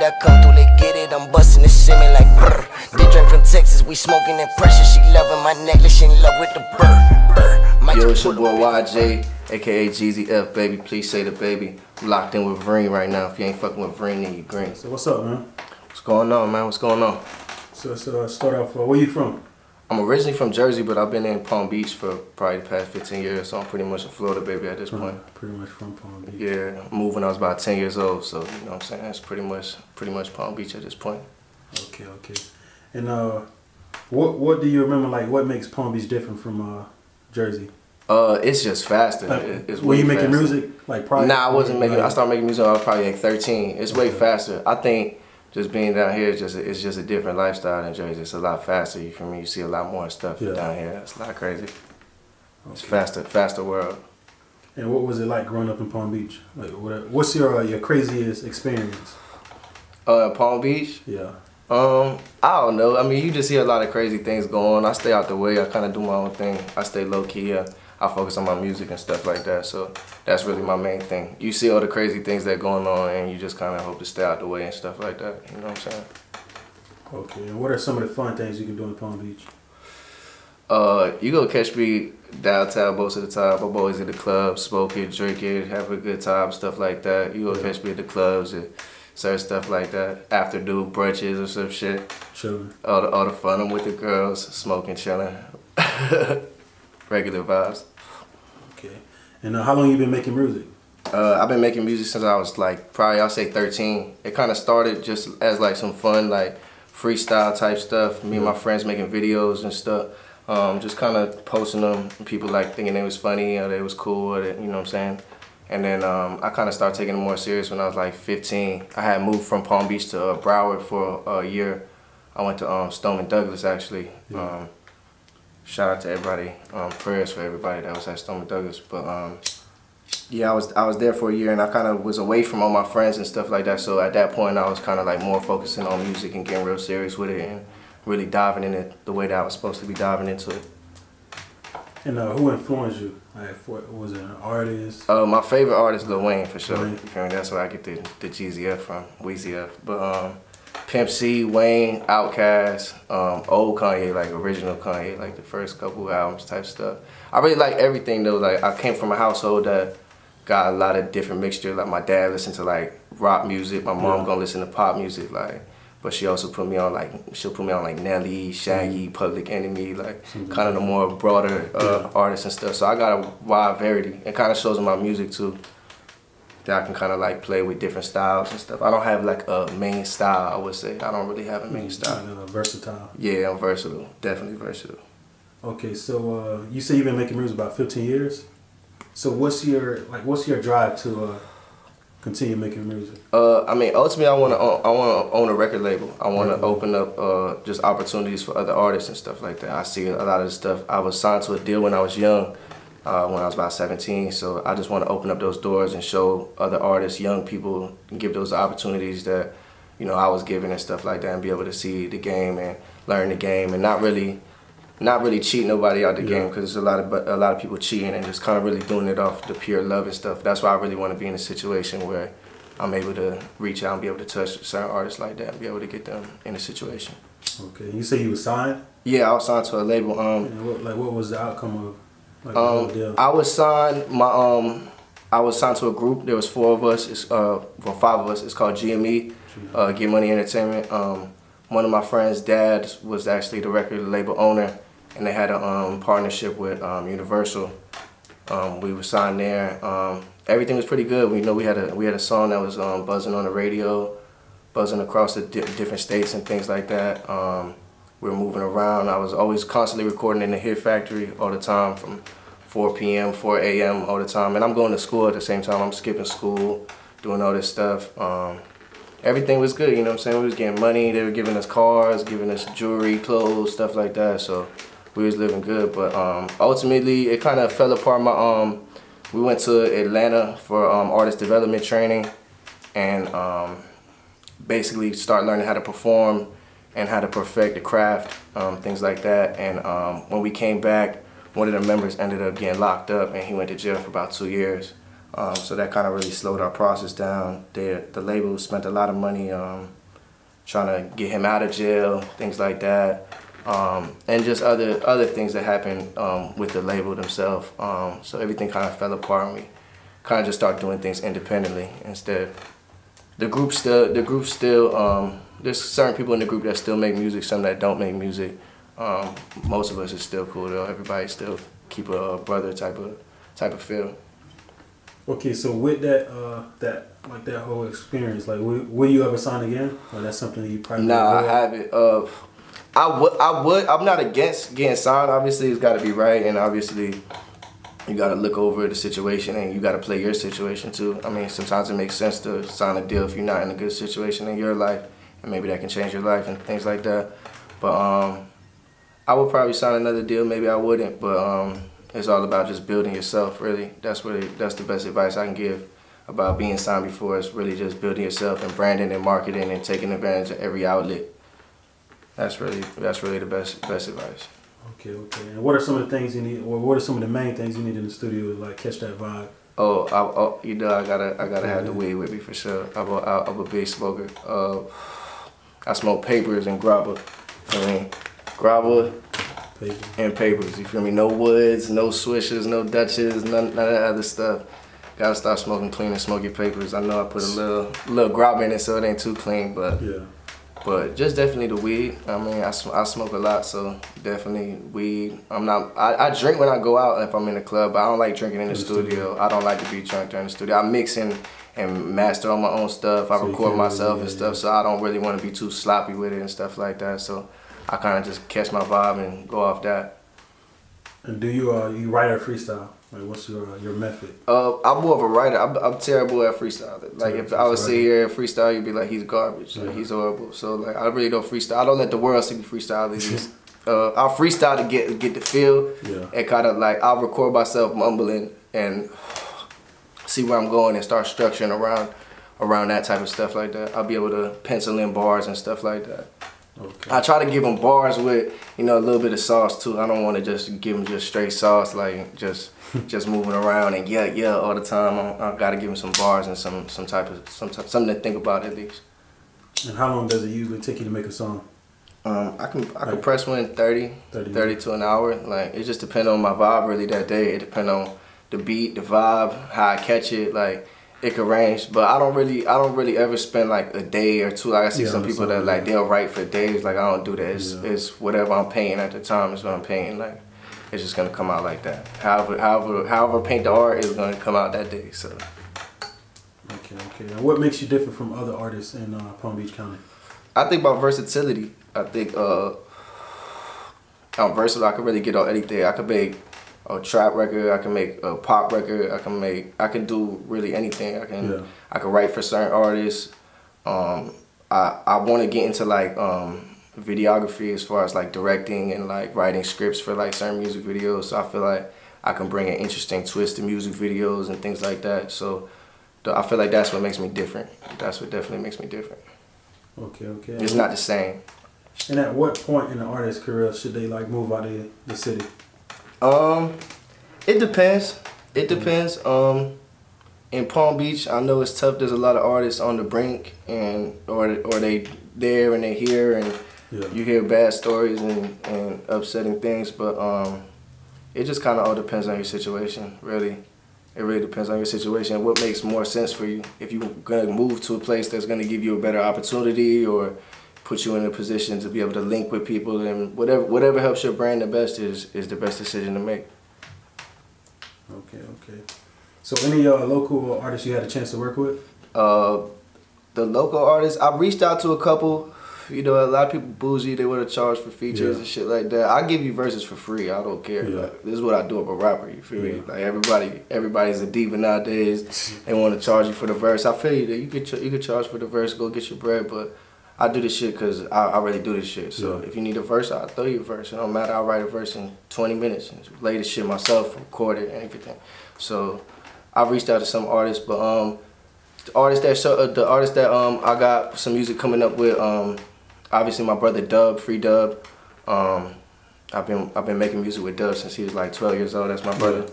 that come through, they get it. I'm busting the shimmy like brr. They drink from Texas, we smoking that pressure. She loving my necklace, she in love with the brr. Yo, it's your boy YJay, aka Jeezy F, baby. Please say the baby. I'm locked in with Vreen right now. If you ain't fucking with Vreen, then you green. So what's up, man? What's going on, man? What's going on? So start off, where you from? I'm originally from Jersey, but I've been in Palm Beach for probably the past 15 years, so I'm pretty much a Florida baby at this point. Pretty much from Palm Beach. Yeah, I moved when I was about 10 years old, so you know what I'm saying? It's pretty much Palm Beach at this point. Okay. And what do you remember, like, what makes Palm Beach different from Jersey? It's just faster. It's were you making music like prior? Nah, I wasn't making. I started making music when I was probably like 13. It's way faster. I think just being down here it's just a different lifestyle than Jersey. It's a lot faster. You feel me? You see a lot more stuff down here. It's a lot crazy. It's faster world. And what was it like growing up in Palm Beach? Like, what's your craziest experience? Palm Beach? Yeah. I don't know. I mean, you just see a lot of crazy things going on. I stay out the way. I kind of do my own thing. I stay low key. I focus on my music and stuff like that. So that's really my main thing. You see all the crazy things that going on, and you just kind of hope to stay out the way and stuff like that. You know what I'm saying? Okay. And what are some of the fun things you can do in Palm Beach? You go catch me downtown most of the time. I'm always in the club, smoking, drinking, having a good time, stuff like that. You go catch me at the clubs and certain stuff like that. After do brunches or some shit. Sure. All the fun. I'm with the girls, smoking, chilling. Regular vibes. Okay. And how long you been making music? I've been making music since I was like probably I'll say 13. It kind of started just as like some fun like freestyle type stuff. Me and my friends making videos and stuff. Just kind of posting them. People like thinking they was funny or they was cool or they, you know what I'm saying. And then I kind of started taking it more serious when I was like 15. I had moved from Palm Beach to Broward for a year. I went to Stoneman Douglas actually. Yeah. Shout out to everybody. Prayers for everybody that was at Stoneman Douglas. But yeah, I was there for a year and I kind of was away from all my friends and stuff like that. So at that point, I was kind of like more focusing on music and getting real serious with it and really diving in it the way that I was supposed to be diving into it. And who influenced you? Like, was it an artist? My favorite artist, Lil Wayne, for sure. You feel me? That's where I get the Jeezy F from, YJay F. But Pimp C, Wayne, Outkast, old Kanye, like original Kanye, like the first couple albums type stuff. I really like everything though. Like I came from a household that got a lot of different mixture. Like my dad listened to like rock music, my mom gonna listen to pop music, like. But she also put me on she'll put me on like Nelly, Shaggy, Public Enemy, like kind of the more broader artists and stuff. So I got a wide variety. It kind of shows in my music too that I can kind of like play with different styles and stuff. I don't have like a main style, I would say. I don't really have a main style. Versatile. Yeah, I'm versatile. Definitely versatile. Okay, so you say you've been making music about 15 years. So what's your drive to continue making music? I mean, ultimately, I want to own a record label. I want to open up just opportunities for other artists and stuff like that. I see a lot of the stuff. I was signed to a deal when I was young, when I was about 17. So I just want to open up those doors and show other artists, young people, and give those opportunities that, you know, I was given and stuff like that, and be able to see the game and learn the game and not really cheat nobody out the game, because there's a lot of people cheating and just kind of really doing it off the pure love and stuff. That's why I really want to be in a situation where I'm able to reach out and be able to touch certain artists like that and be able to get them in a situation. Okay, you say you were signed? Yeah, I was signed to a label. What was the outcome of the whole deal? I was signed. I was signed to a group. There was 4 of us. It's 5 of us. It's called GME, Get Money Entertainment. One of my friends' dad was actually the record label owner, and they had a partnership with Universal. We were signed there. Everything was pretty good. We know we had a song that was buzzing on the radio, buzzing across the different states and things like that. We were moving around. I was always constantly recording in the Hit Factory all the time, from 4 p.m., 4 a.m. all the time. And I'm going to school at the same time. I'm skipping school, doing all this stuff. Everything was good, you know what I'm saying? We was getting money. They were giving us cars, giving us jewelry, clothes, stuff like that. So we was living good. But ultimately, it kind of fell apart. We went to Atlanta for artist development training, and basically start learning how to perform and how to perfect the craft, things like that. And when we came back, one of the members ended up getting locked up, and he went to jail for about 2 years. So that kind of really slowed our process down. The label spent a lot of money trying to get him out of jail, things like that, and just other things that happened with the label themselves. So everything kind of fell apart, and we kind of just started doing things independently instead. The group still, there's certain people in the group that still make music, some that don't make music. Most of us is still cool though. Everybody still keep a brother type of feel. Okay, so with that whole experience, like, will you ever sign again, or that's something you probably? Nah, I haven't. I would. I'm not against getting signed. Obviously, it's got to be right, and obviously, you got to look over the situation, and you got to play your situation too. I mean, sometimes it makes sense to sign a deal if you're not in a good situation in your life, and maybe that can change your life and things like that. But I would probably sign another deal. Maybe I wouldn't, but it's all about just building yourself. Really, that's the best advice I can give about being signed before. It's really just building yourself and branding and marketing and taking advantage of every outlet. That's really the best advice. Okay. And what are some of the things you need, or what are some of the main things you need in the studio to like catch that vibe? You know, I gotta have the weed with me for sure. I'm a big smoker. I smoke papers and grabba. I mean, grabba and papers. You feel me? No woods, no swishers, no Dutches, none of that other stuff. Gotta start smoking clean and smoke your papers. I know I put a little grab in it so it ain't too clean, but yeah. But just definitely the weed. I mean, I smoke a lot, so definitely weed. I drink when I go out if I'm in the club, but I don't like drinking in the studio. I don't like to be drunk during the studio. I mix and master all my own stuff. I record myself and stuff, so I don't really want to be too sloppy with it and stuff like that. So I kind of just catch my vibe and go off that. And do you write or freestyle? Like, what's your method? I'm more of a writer. I'm terrible at freestyle. Like, if I would sit here and freestyle, you'd be like, he's garbage. Like, he's horrible. So like, I really don't freestyle. I don't let the world see me freestyle. I'll freestyle to get the feel, and kind of like I'll record myself mumbling and see where I'm going and start structuring around that type of stuff like that. I'll be able to pencil in bars and stuff like that. Okay. I try to give them bars with, you know, a little bit of sauce too. I don't want to just give them just straight sauce, like just moving around and yeah all the time. I gotta give them some bars and something to think about at least. And how long does it usually take you to make a song? I can press one in 30 to an hour. Like, it just depends on my vibe really that day. It depends on the beat, the vibe, how I catch it. Like, it could range, but I don't really ever spend like a day or two. Like, I see some people that like they'll write for days. Like, I don't do that. It's whatever I'm painting at the time is what I'm painting. Like, it's just gonna come out like that. However paint the art is gonna come out that day. So. Okay. And what makes you different from other artists in Palm Beach County? I think about versatility. I think I'm versatile. I can really get on anything. I can make a trap record, I can make a pop record, I can do really anything. I can write for certain artists. I want to get into like videography as far as like directing and like writing scripts for like certain music videos. So I feel like I can bring an interesting twist to music videos and things like that. So I feel like that's what makes me different. That's what definitely makes me different. Okay. It's not the same. And at what point in the artist's career should they like move out of the city? It depends. In Palm Beach, I know it's tough. There's a lot of artists on the brink, or they there and they here, and you hear bad stories and upsetting things. But it just kind of all depends on your situation, really. It really depends on your situation. What makes more sense for you? If you're gonna move to a place that's gonna give you a better opportunity or put you in a position to be able to link with people, and whatever helps your brand the best is the best decision to make. Okay. So any local artists you had a chance to work with? The local artists, I've reached out to a couple. You know, a lot of people bougie, they want to charge for features and shit like that. I give you verses for free. I don't care. Like, this is what I do as a rapper. You feel me? Like, everybody's a diva nowadays. They want to charge you for the verse. I feel you that you could charge for the verse, go get your bread, but I do this shit because I really do this shit. So if you need a verse, I'll throw you a verse. It don't matter. I'll write a verse in 20 minutes and lay the shit myself, record it and everything. So I reached out to some artists, but the artists that I got some music coming up with, obviously my brother Dub, Free Dub. I've been making music with Dub since he was like 12 years old. That's my brother.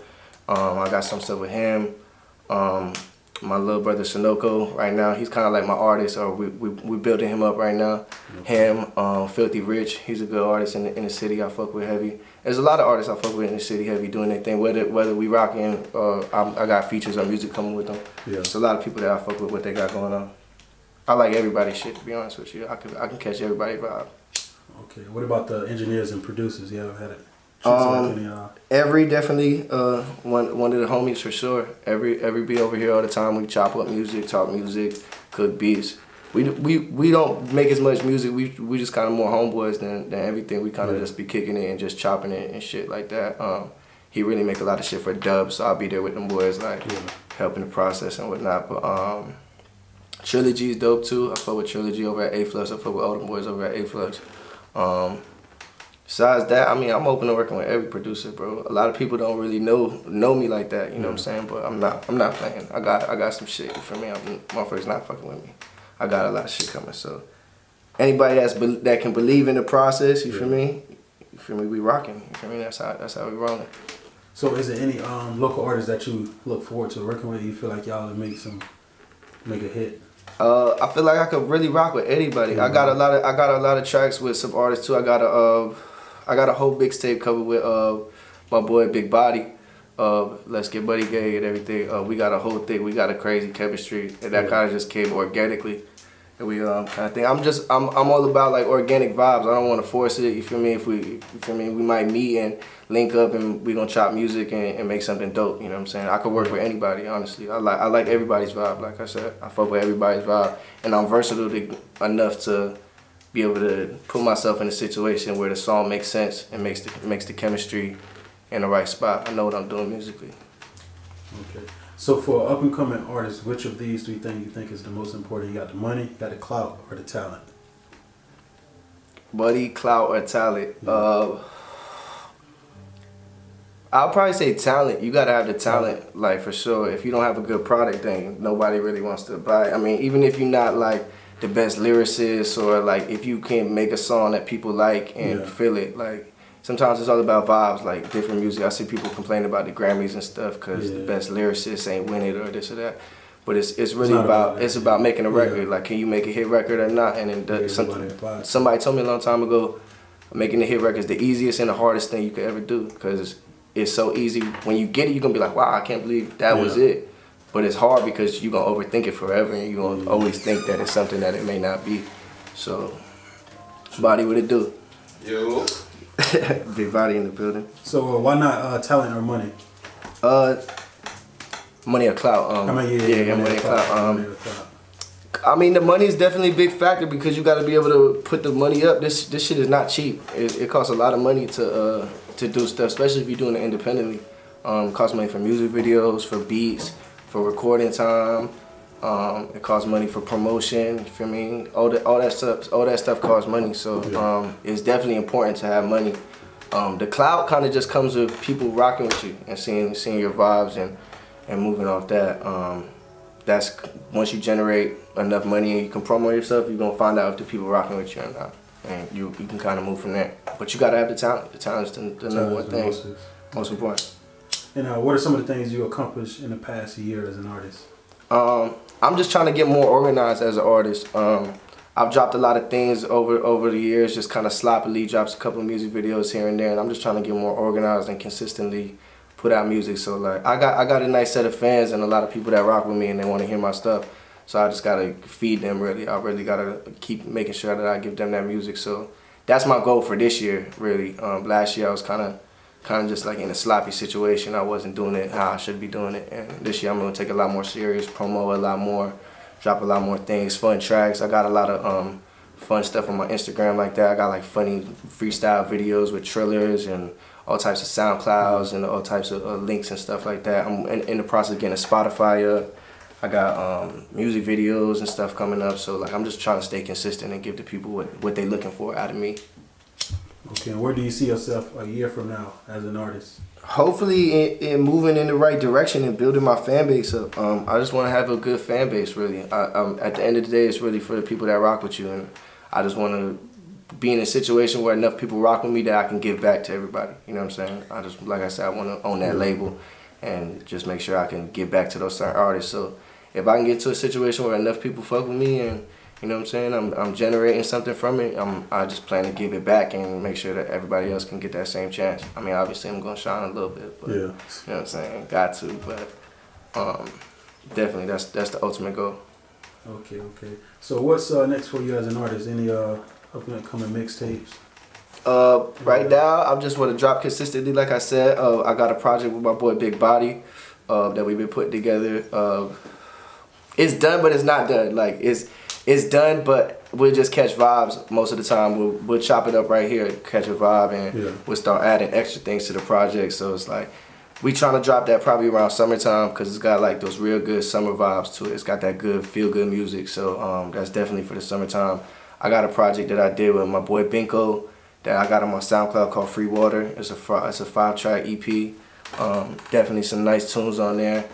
I got some stuff with him. My little brother Sunoco right now, he's kind of like my artist, or we building him up right now. Him, Filthy Rich, he's a good artist in the city. I fuck with heavy. There's a lot of artists I fuck with in the city heavy doing their thing. Whether we rocking, I got features or music coming with them. Yeah. There's a lot of people that I fuck with what they got going on. I like everybody's shit, to be honest with you. I can catch everybody's vibe. Okay. What about the engineers and producers? You ever had it? Every definitely one of the homies for sure. Every be over here all the time. We chop up music, talk music, cook beats. We don't make as much music. We just kind of more homeboys than everything. We kind of just be kicking it and just chopping it and shit like that. He really make a lot of shit for dubs, so I'll be there with them boys like helping the process and whatnot. But Trilogy is dope too. I fuck with Trilogy over at A-Flux. I fuck with all them boys over at A-Flux. Besides that, I mean, I'm open to working with every producer, bro. A lot of people don't really know me like that, you know what I'm saying? But I'm not playing. I got some shit, for me. Motherfuckers not fucking with me. I got a lot of shit coming, so anybody that can believe in the process, you feel me? You feel me? We rocking. You feel me? That's how we rolling. So is there any local artists that you look forward to working with? You feel like y'all make a hit? I feel like I could really rock with anybody. I got a lot of tracks with some artists too. I got a whole mixtape covered with my boy Big Body. Let's Get Buddy Gay and everything. We got a whole thing. We got a crazy chemistry, and that kind of just came organically. And we kind of thing. I'm all about like organic vibes. I don't want to force it. You feel me? You feel me? We might meet and link up, and we gonna chop music and make something dope. You know what I'm saying? I could work with anybody, honestly. I like everybody's vibe. Like I said, I fuck with everybody's vibe, and I'm versatile enough to be able to put myself in a situation where the song makes sense and makes the chemistry in the right spot. I know what I'm doing musically. Okay. So for up and coming artists, which of these three things you think is the most important? You got the money, you got the clout, or the talent? Money, clout, or talent? I'll probably say talent. You gotta have the talent, like for sure. If you don't have a good product, then nobody really wants to buy it. I mean, even if you're not like the best lyricist, or like if you can make a song that people like and feel it, like sometimes it's all about vibes, like different music. I see people complain about the Grammys and stuff because the best lyricists ain't win it or this or that. But it's really about making a record. Like, can you make a hit record or not? And then somebody told me a long time ago, making a hit record is the easiest and the hardest thing you could ever do, because it's so easy. When you get it, you're gonna be like, wow, I can't believe that was it. But it's hard because you're gonna overthink it forever, and you're gonna always think that it's something that it may not be. So, Body, what it do? Yo. Big Body in the building. So why not talent or money? Money or clout. Money or clout. I mean, the money is definitely a big factor, because you got to be able to put the money up. This shit is not cheap. It costs a lot of money to do stuff, especially if you're doing it independently. It costs money for music videos, for beats, for recording time. It costs money for promotion. You feel me? All that stuff costs money. So it's definitely important to have money. The clout kind of just comes with people rocking with you and seeing your vibes and moving off that. That's once you generate enough money and you can promote yourself, you're gonna find out if the people rocking with you or not, and you can kind of move from there. But you gotta have the talent. The talent is the number one thing, most important. And what are some of the things you accomplished in the past year as an artist? I'm just trying to get more organized as an artist. I've dropped a lot of things over the years, just kind of sloppily drops a couple of music videos here and there, and I'm just trying to get more organized and consistently put out music. So like I got a nice set of fans and a lot of people that rock with me and they want to hear my stuff. So I just gotta feed them really. I really gotta keep making sure that I give them that music. So that's my goal for this year, really. Last year I was kind of just like in a sloppy situation. I wasn't doing it how I should be doing it. And this year I'm gonna take it a lot more serious, promo a lot more, drop a lot more things, fun tracks. I got a lot of fun stuff on my Instagram like that. I got like funny freestyle videos with trillers and all types of SoundClouds and all types of links and stuff like that. I'm in the process of getting a Spotify up. I got music videos and stuff coming up. So like I'm just trying to stay consistent and give the people what they're looking for out of me. Okay, and where do you see yourself a year from now as an artist? Hopefully in moving in the right direction and building my fan base up. I just want to have a good fan base, really. At the end of the day, it's really for the people that rock with you, and I just want to be in a situation where enough people rock with me that I can give back to everybody. You know what I'm saying? Like I said, I want to own that label and just make sure I can get back to those certain artists. So if I can get to a situation where enough people fuck with me and you know what I'm saying, I'm generating something from it, I just plan to give it back and make sure that everybody else can get that same chance. I mean, obviously I'm gonna shine a little bit, but you know what I'm saying, got to, but definitely that's the ultimate goal. Okay. So what's next for you as an artist? Any up-and-coming mixtapes? Right now, I just want to drop consistently. Like I said, I got a project with my boy Big Body that we've been putting together. It's done, but it's not done. Like it's done, but we'll just catch vibes most of the time. We'll chop it up right here, catch a vibe, and we'll start adding extra things to the project. So it's like we trying to drop that probably around summertime because it's got like those real good summer vibes to it. It's got that good feel-good music. So that's definitely for the summertime. I got a project that I did with my boy Binko that I got on my SoundCloud called Free Water. It's a 5-track EP. Definitely some nice tunes on there.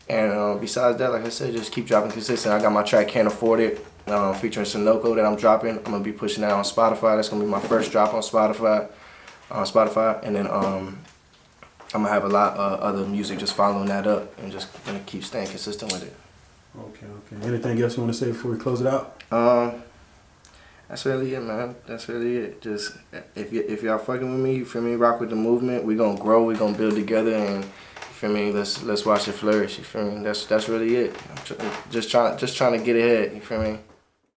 And besides that, like I said, just keep dropping consistent. I got my track Can't Afford It featuring Sunoco that I'm dropping. I'm gonna be pushing that on Spotify. That's gonna be my first drop on Spotify. And then I'm gonna have a lot of other music just following that up and just gonna keep staying consistent with it. Okay. Anything else you want to say before we close it out? That's really it, man. That's really it. Just if y'all fucking with me, you feel me, rock with the movement. We gonna grow. We gonna build together, and you feel me. Let's watch it flourish. You feel me. That's really it. I'm just trying to get ahead. You feel me.